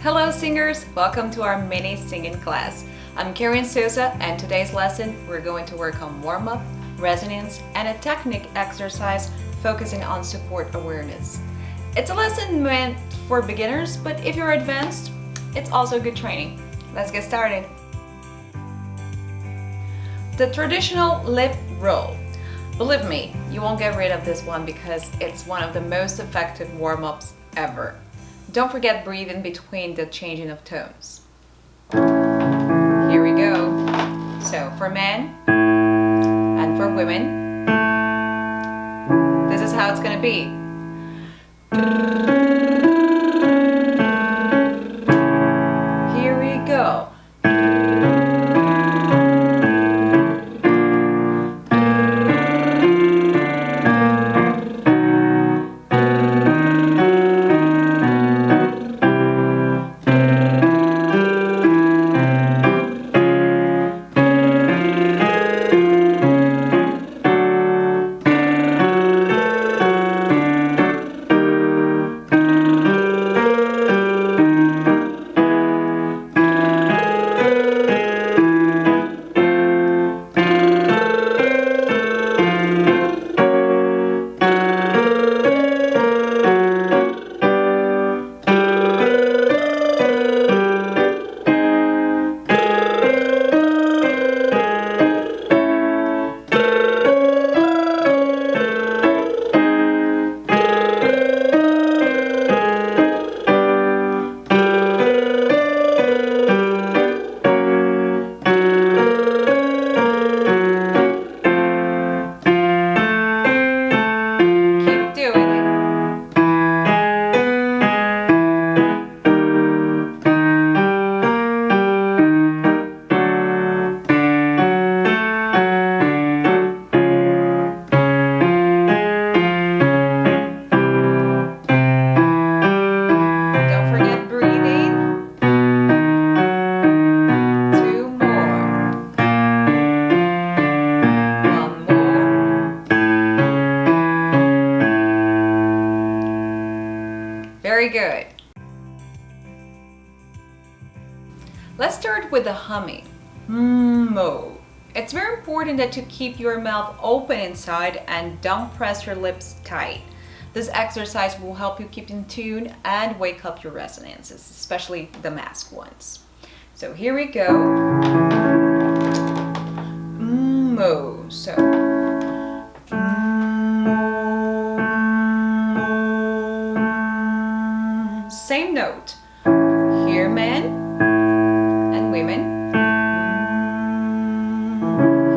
Hello singers, welcome to our mini singing class. I'm Karen Souza and today's lesson we're going to work on warm-up, resonance, and a technique exercise focusing on support awareness. It's a lesson meant for beginners, but if you're advanced, it's also good training. Let's get started. The traditional lip roll. Believe me, you won't get rid of this one because it's one of the most effective warm-ups ever. Don't forget breathing between the changing of tones. Here we go. So for men and for women, this is how it's gonna be. Here we go. Very good. Let's start with the humming. Mo. It's very important that you keep your mouth open inside and don't press your lips tight. This exercise will help you keep in tune and wake up your resonances, especially the mask ones. So here we go. Mo. So. Same note. Here, men and women.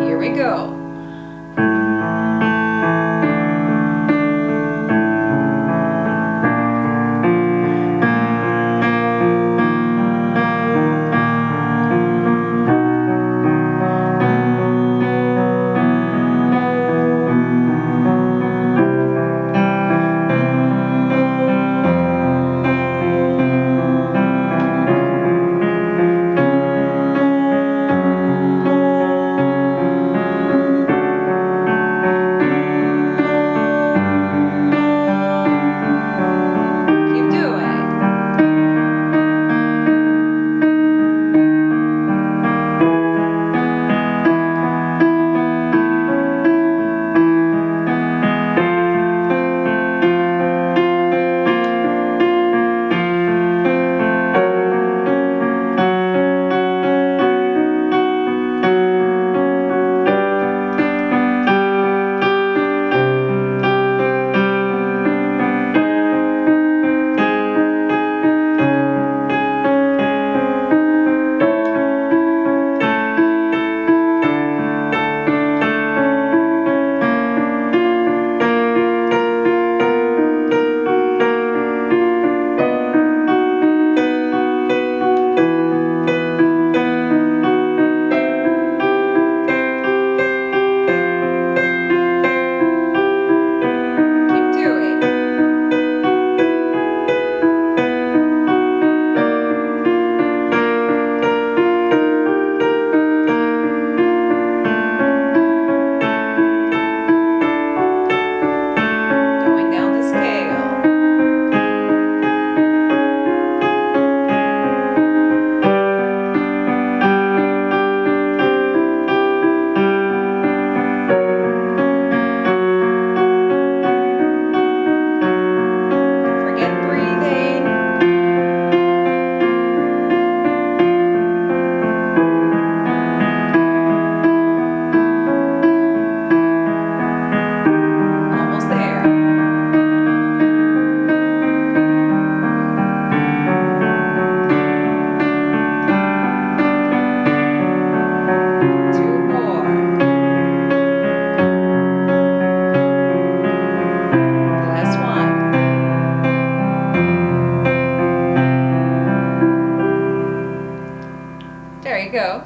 Here we go. go.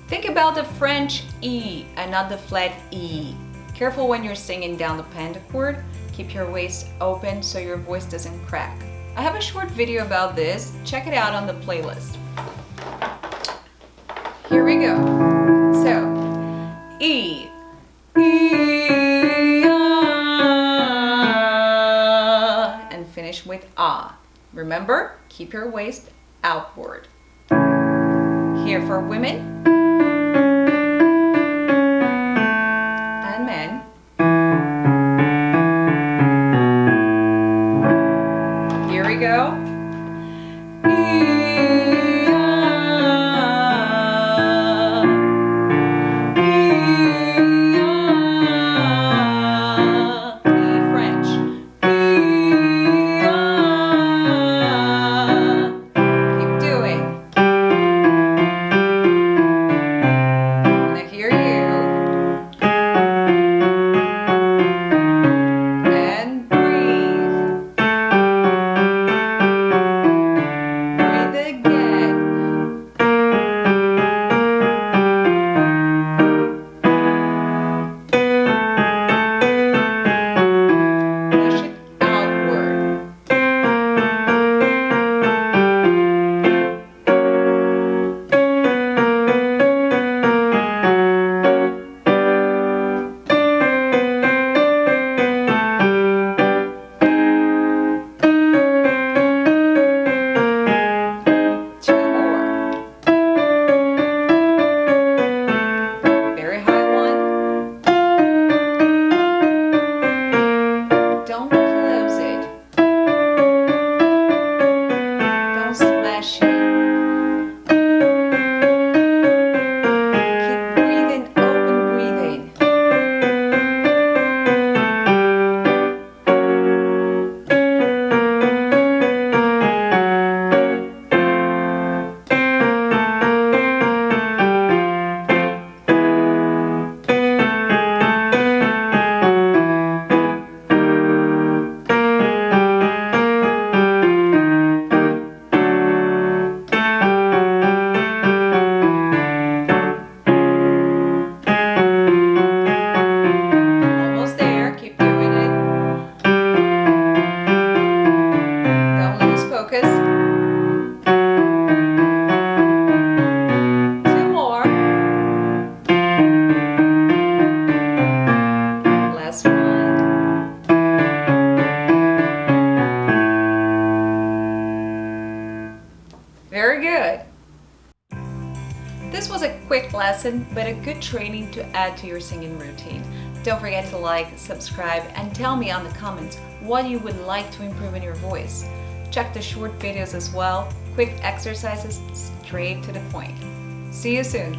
Think about the French E and not the flat E. Careful when you're singing down the pentachord. Keep your waist open so your voice doesn't crack. I have a short video about this. Check it out on the playlist. Here we go. So, E. E, ah, and finish with ah. Remember, keep your waist outward. Here for women and men. Here we go. Very good. This was a quick lesson, but a good training to add to your singing routine. Don't forget to like, subscribe, and tell me on the comments what you would like to improve in your voice. Check the short videos as well, quick exercises straight to the point. See you soon.